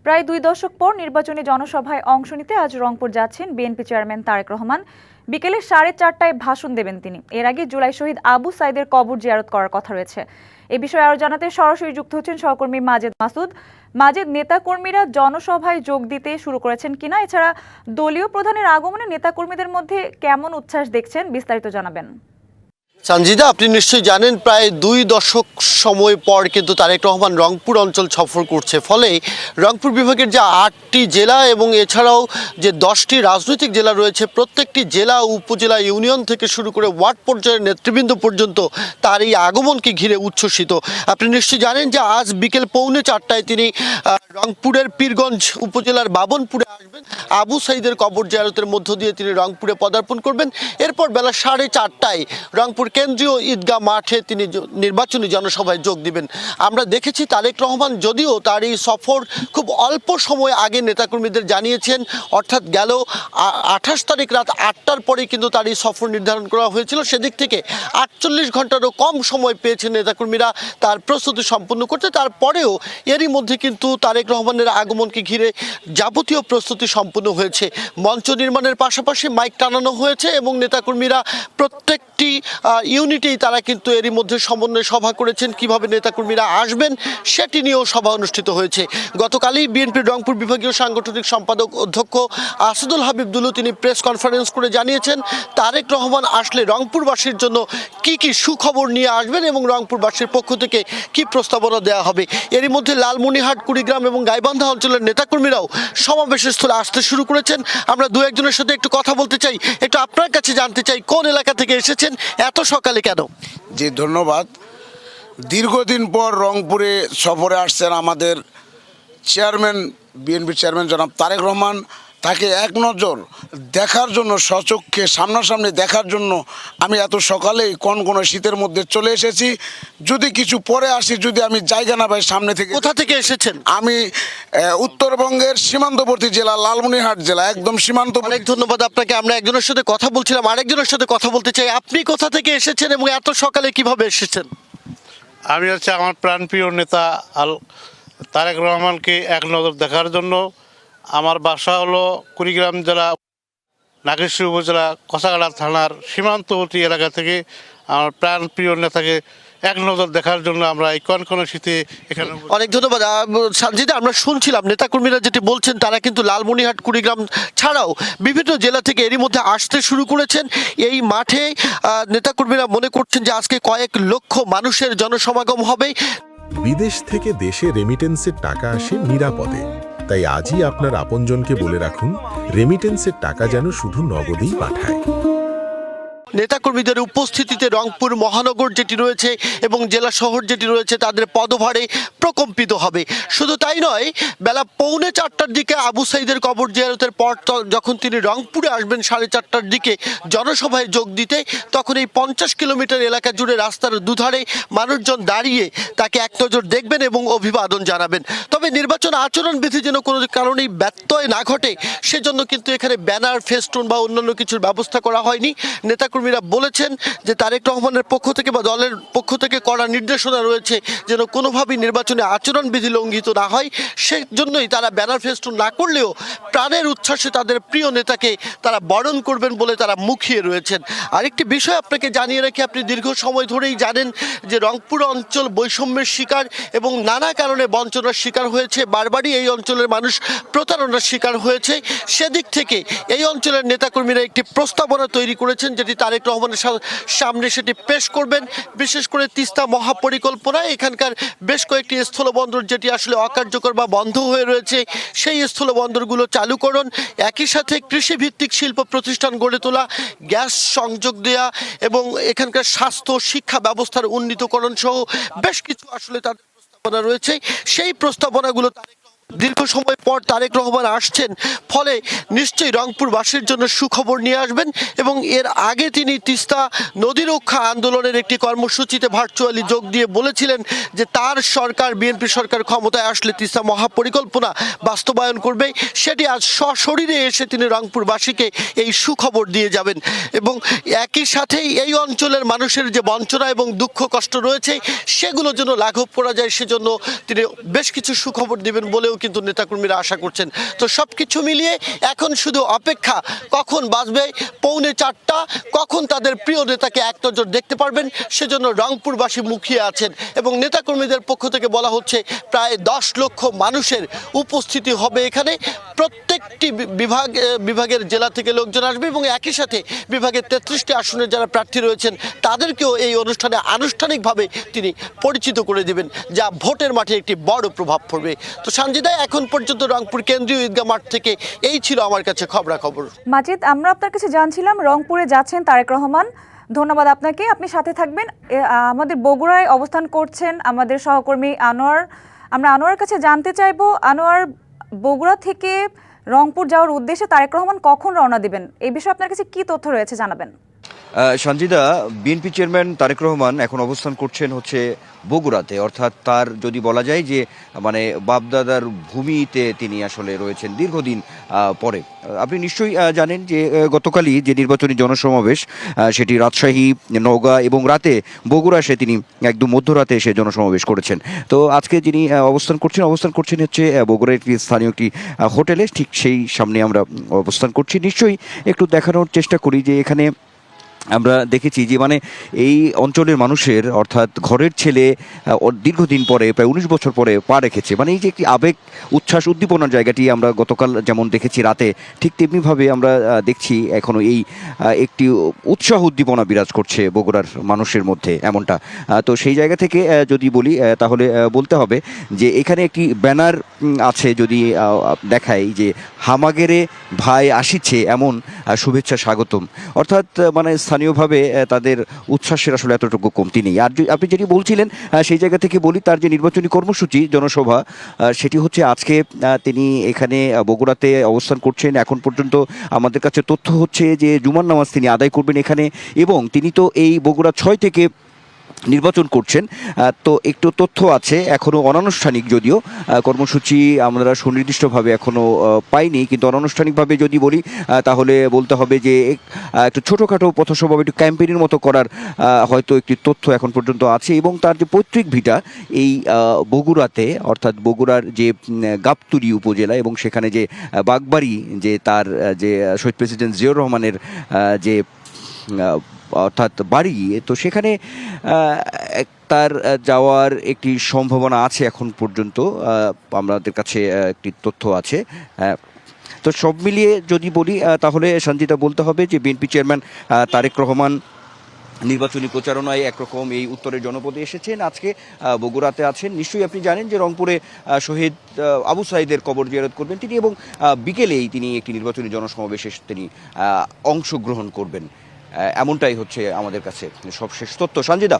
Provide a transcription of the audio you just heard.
প্রায় 2 দশক পর নির্বাচনী জনসভায় অংশ নিতে আজ রংপুর যাচ্ছেন বিএনপি চেয়ারম্যান তারেক রহমান। বিকেলে 4:30টায় ভাষণ দেবেন তিনি। এর আগে জুলাই শহীদ আবু সাইদের কবর জিয়ারত করার কথা রয়েছে। এ বিষয়ে আরো জানাতে সরাসরি যুক্ত হচ্ছেন সহকর্মী মাজেদ মাসুদ। মাজেদ, নেতাকর্মীরা জনসভায় যোগ দিতে শুরু করেছেন কিনা, এছাড়া দলীয় প্রধানের আগমনে নেতাকর্মীদের মধ্যে কেমন উচ্ছ্বাস দেখছেন, বিস্তারিত জানাবেন। সঞ্জিদা, আপনি নিশ্চয়ই জানেন প্রায় 2 দশক সময় পর কিন্তু তারেক রহমান রংপুর অঞ্চল সফর করছে। ফলে রংপুর বিভাগের যে 8টি জেলা এবং এছাড়াও যে 10টি রাজনৈতিক জেলা রয়েছে, প্রত্যেকটি জেলা, উপজেলা, ইউনিয়ন থেকে শুরু করে ওয়ার্ড পর্যায়ের নেতৃবৃন্দ পর্যন্ত তার এই আগমনকে ঘিরে উচ্ছ্বসিত। আপনি নিশ্চয়ই জানেন যে আজ বিকেল 4:45টায় তিনি রংপুরের পীরগঞ্জ উপজেলার বাবনপুরে আসবেন। আবু সাইদের কবর জিয়ারতের মধ্য দিয়ে তিনি রংপুরে পদার্পণ করবেন। এরপর বেলা 4:30টায় রংপুর কেন্দ্রীয় ঈদগাহ মাঠে তিনি নির্বাচনী জনসভায় যোগ দিবেন। আমরা দেখেছি তারেক রহমান যদিও তার এই সফর খুব অল্প সময় আগে নেতাকর্মীদের জানিয়েছেন, অর্থাৎ গেল 28 তারিখ রাত 8টার পরেই কিন্তু তার এই সফর নির্ধারণ করা হয়েছিল। সেদিক থেকে 48 ঘন্টারও কম সময় পেয়েছেন নেতাকর্মীরা তার প্রস্তুতি সম্পন্ন করতে। তারপরেও এরই মধ্যে কিন্তু তারেক রহমানের আগমনকে ঘিরে যাবতীয় প্রস্তুতি সম্পন্ন হয়েছে। মঞ্চ নির্মাণের পাশাপাশি মাইক টানানো হয়েছে এবং নেতাকর্মীরা প্রত্যেকটি ইউনিটেই তারা কিন্তু এরই মধ্যে সমন্বয় সভা করেছেন। কিভাবে নেতাকর্মীরা আসবেন সেটি নিয়েও সভা অনুষ্ঠিত হয়েছে। গতকালই বিএনপির রংপুর বিভাগীয় সাংগঠনিক সম্পাদক অধ্যক্ষ আসাদুল হাবিব দুলু তিনি প্রেস কনফারেন্স করে জানিয়েছেন তারেক রহমান আসলে রংপুরবাসীর জন্য কি কি সুখবর নিয়ে আসবেন এবং রংপুরবাসীর পক্ষ থেকে কি প্রস্তাবনা দেওয়া হবে। এরই মধ্যে লালমনিরহাট, কুড়িগ্রাম এবং গাইবান্ধা অঞ্চলের নেতাকর্মীরাও সমাবেশের স্থলে আসতে শুরু করেছেন। আমরা দু একজনের সাথে একটু কথা বলতে চাই, একটু আপনার কাছে জানতে চাই কোন এলাকা থেকে এসেছেন, এত সকালে কেন? জি ধন্যবাদ। দীর্ঘদিন পর রংপুরে সফরে আসছেন আমাদের চেয়ারম্যান, বিএনপির চেয়ারম্যান জনাব তারেক রহমান। তাকে এক নজর দেখার জন্য, সচক্ষে সামনাসামনি দেখার জন্য আমি এত সকালেই কনকনে শীতের মধ্যে চলে এসেছি। যদি কিছু পরে আসি, যদি আমি জায়গা না পাই সামনে থেকে। কোথা থেকে এসেছেন? আমি উত্তরবঙ্গের সীমান্তবর্তী জেলা লালমনিরহাট জেলা, একদম সীমান্ত। অনেক ধন্যবাদ আপনাকে। আমরা একজনের সাথে কথা বলছিলাম, আরেকজনের সাথে কথা বলতে চাই। আপনি কোথা থেকে এসেছেন এবং এত সকালে কিভাবে এসেছেন? আমি হচ্ছে আমার প্রাণপ্রিয় নেতা তারেক রহমানকে এক নজর দেখার জন্য। আমার বাসা হলো কুড়িগ্রাম জেলা, নাগেশ্বরী উপজেলা, কষাগাড়া থানার সীমান্তবর্তী এলাকা থেকে আমার প্রাণপ্রিয় নেতাকে এক নজর দেখার জন্য আমরা এই কনকনে শীতে এখানে। অনেক ধন্যবাদ সঞ্জিদা। আমরা শুনছিলাম নেতাকর্মীরা যেটি বলছেন, তারা কিন্তু লালমনিরহাট, কুড়িগ্রাম ছাড়াও বিভিন্ন জেলা থেকে এরই মধ্যে আসতে শুরু করেছেন এই মাঠে। নেতাকর্মীরা মনে করছেন যে আজকে কয়েক লক্ষ মানুষের জনসমাগম হবে। বিদেশ থেকে দেশে রেমিটেন্সের টাকা আসে নিরাপদে, তাই আজই আপনার আপনজনকে বলে রাখুন রেমিটেন্সের টাকা যেন শুধু নগদেই পাঠায়। নেতাকর্মীদের উপস্থিতিতে রংপুর মহানগর যেটি রয়েছে এবং জেলা শহর যেটি রয়েছে তাদের পদভারে প্রকম্পিত হবে। শুধু তাই নয়, বেলা 4:45টার দিকে আবু সাইদের কবর জিয়ারতের পর যখন তিনি রংপুরে আসবেন 4:30টার দিকে জনসভায় যোগ দিতে, তখন এই 50 কিলোমিটার এলাকা জুড়ে রাস্তার দুধারে মানুষজন দাঁড়িয়ে তাকে এক নজর দেখবেন এবং অভিবাদন জানাবেন। তবে নির্বাচন আচরণবিধি যেন কোনো কারণেই ব্যত্যয় না ঘটে সেজন্য কিন্তু এখানে ব্যানার, ফেস্টুন বা অন্যান্য কিছুর ব্যবস্থা করা হয়নি। নেতাকর্মীরা বলেছেন যে তারেক রহমানের পক্ষ থেকে বা দলের পক্ষ থেকে কড়া নির্দেশনা রয়েছে যেন কোনোভাবেই নির্বাচনে আচরণবিধি লঙ্ঘিত না হয়। সেজন্যই তারা ব্যানার ফেস্টুন না করলেও প্রাণের উচ্ছ্বাসে তাদের প্রিয় নেতাকে তারা বরণ করবেন বলে তারা মুখিয়ে রয়েছেন। আরেকটি বিষয় আপনাকে জানিয়ে রাখি, আপনি দীর্ঘ সময় ধরেই জানেন যে রংপুর অঞ্চল বৈষম্যের শিকার এবং নানা কারণে বঞ্চনার শিকার হয়েছে। বারবারই এই অঞ্চলের মানুষ প্রতারণার শিকার হয়েছে। সেদিক থেকে এই অঞ্চলের নেতাকর্মীরা একটি প্রস্তাবনা তৈরি করেছেন যেটি তারেক রহমানের সামনে সেটি পেশ করবেন। বিশেষ করে তিস্তা মহাপরিকল্পনা, এখানকার বেশ কয়েকটি স্থলবন্দর যেটি আসলে অকার্যকর বা বন্ধ হয়ে রয়েছে সেই স্থলবন্দরগুলো চালুকরণ, একই সাথে কৃষিভিত্তিক শিল্প প্রতিষ্ঠান গড়ে তোলা, গ্যাস সংযোগ দেয়া এবং এখানকার স্বাস্থ্য শিক্ষা ব্যবস্থার উন্নীতকরণ সহ বেশ কিছু আসলে তাদের প্রস্তাবনা রয়েছে। সেই প্রস্তাবনাগুলো দীর্ঘ সময় পর তারেক রহমান আসছেন, ফলে নিশ্চয়ই রংপুরবাসীর জন্য সুখবর নিয়ে আসবেন। এবং এর আগে তিনি তিস্তা নদী রক্ষা আন্দোলনের একটি কর্মসূচিতে ভার্চুয়ালি যোগ দিয়ে বলেছিলেন যে তার সরকার, বিএনপি সরকার ক্ষমতায় আসলে তিস্তা মহাপরিকল্পনা বাস্তবায়ন করবে। সেটি আজ সশরীরে এসে তিনি রংপুরবাসীকে এই সুখবর দিয়ে যাবেন। এবং একই সাথেই এই অঞ্চলের মানুষের যে বঞ্চনা এবং দুঃখ কষ্ট রয়েছে সেগুলো যেন লাঘব করা যায় সেজন্য তিনি বেশ কিছু সুখবর দিবেন বলেও কিন্তু নেতাকর্মীরা আশা করছেন। তো সবকিছু মিলিয়ে এখন শুধু অপেক্ষা, কখন বাজবে 4:45, কখন তাদের প্রিয় নেতাকে এক নজর দেখতে পারবেন, সেজন্য রংপুরবাসী মুখিয়ে আছেন। এবং নেতাকর্মীদের পক্ষ থেকে বলা হচ্ছে প্রায় 10 লক্ষ মানুষের উপস্থিতি হবে এখানে। প্রত্যেকটি বিভাগের জেলা থেকে লোকজন আসবে এবং একই সাথে বিভাগের 33টি আসনের যারা প্রার্থী রয়েছেন তাদেরকেও এই অনুষ্ঠানে আনুষ্ঠানিকভাবে তিনি পরিচিত করে দেবেন, যা ভোটের মাঠে একটি বড় প্রভাব পড়বে। তো সঞ্জিদা, এখন পর্যন্ত রংপুর কেন্দ্রীয় ঈদগাহ মাঠ থেকে এই ছিল আমার কাছে খবরাখবর। মাজিদ, আমরা আপনার কাছে জানছিলাম রংপুরে যাচ্ছেন তারেক রহমান। ধন্যবাদ আপনাকে, আপনি সাথে থাকবেন। আমাদের বগুড়ায় অবস্থান করছেন আমাদের সহকর্মী আনোয়ার। আমরা আনোয়ারের কাছে জানতে চাইবো, আনোয়ার, বগুড়া থেকে রংপুর যাওয়ার উদ্দেশ্যে তারেক রহমান কখন রওনা দিবেন, এই বিষয়ে আপনার কাছে কি তথ্য রয়েছে জানাবেন। সঞ্জিদা, বিএনপি চেয়ারম্যান তারেক রহমান এখন অবস্থান করছেন হচ্ছে বগুড়াতে, অর্থাৎ তার যদি বলা যায় যে মানে বাপদাদার ভূমিতে তিনি আসলে রয়েছেন দীর্ঘদিন পরে। আপনি নিশ্চয়ই জানেন যে গতকালই যে নির্বাচনী জনসমাবেশ সেটি রাজশাহী, নওগাঁ এবং রাতে বগুড়া এসে তিনি একদম মধ্যরাতে এসে জনসমাবেশ করেছেন। তো আজকে যিনি অবস্থান করছেন হচ্ছে বগুড়ার একটি স্থানীয় একটি হোটেলে, ঠিক সেই সামনে আমরা অবস্থান করছি। নিশ্চয়ই একটু দেখানোর চেষ্টা করি যে এখানে আমরা দেখেছি যে মানে এই অঞ্চলের মানুষের, অর্থাৎ ঘরের ছেলে দীর্ঘদিন পরে, প্রায় 19 বছর পরে পা রেখেছে। মানে এই যে একটি আবেগ, উচ্ছ্বাস, উদ্দীপনার জায়গাটি আমরা গতকাল যেমন দেখেছি রাতে, ঠিক তেমনিভাবে আমরা দেখছি এখনও এই একটি উৎসাহ উদ্দীপনা বিরাজ করছে বগুড়ার মানুষের মধ্যে, এমনটা। তো সেই জায়গা থেকে যদি বলি তাহলে বলতে হবে যে এখানে একটি ব্যানার আছে, যদি দেখাই যে হামাগেরে ভাই আসিছে এমন শুভেচ্ছা স্বাগতম, অর্থাৎ মানে স্থানীয়ভাবে তাদের উচ্ছ্বাসের আসলে এতটুকু কমতি নেই। আর আপনি যেটি বলছিলেন সেই জায়গা থেকে বলি, তার যে নির্বাচনী কর্মসূচি জনসভা সেটি হচ্ছে আজকে তিনি এখানে বগুড়াতে অবস্থান করছেন। এখন পর্যন্ত আমাদের কাছে তথ্য হচ্ছে যে জুমার নামাজ তিনি আদায় করবেন এখানে, এবং তিনি তো এই বগুড়া 6 থেকে নির্বাচন করছেন। তো একটু তথ্য আছে, এখনও অনানুষ্ঠানিক, যদিও কর্মসূচি আমরা সুনির্দিষ্টভাবে এখনও পাইনি, কিন্তু অনানুষ্ঠানিকভাবে যদি বলি তাহলে বলতে হবে যে একটু ছোটোখাটো পথসভা, একটু ক্যাম্পেইনের মতো করার হয়তো একটি তথ্য এখন পর্যন্ত আছে। এবং তার যে পৈতৃক ভিটা এই বগুড়াতে, অর্থাৎ বগুড়ার যে গাবতলী উপজেলা, এবং সেখানে যে বাগবাড়ি, যে তার যে শহীদ প্রেসিডেন্ট জিয়াউর রহমানের যে অর্থাৎ বাড়ি, তো সেখানে তার যাওয়ার একটি সম্ভাবনা আছে এখন পর্যন্ত, আমাদের কাছে একটি তথ্য আছে। তো সব মিলিয়ে যদি বলি তাহলে সঞ্জিতা বলতে হবে যে বিএনপি চেয়ারম্যান তারেক রহমান নির্বাচনী প্রচারণায় একরকম এই উত্তরের জনপদে এসেছেন, আজকে বগুড়াতে আছেন। নিশ্চয়ই আপনি জানেন যে রংপুরে শহীদ আবু সাইদের কবর জিয়ারত করবেন তিনি, এবং বিকেলেই তিনি একটি নির্বাচনী জনসমাবেশে তিনি অংশগ্রহণ করবেন। এমনটাই হচ্ছে আমাদের কাছে সবশেষ তথ্য। সঞ্জিদা।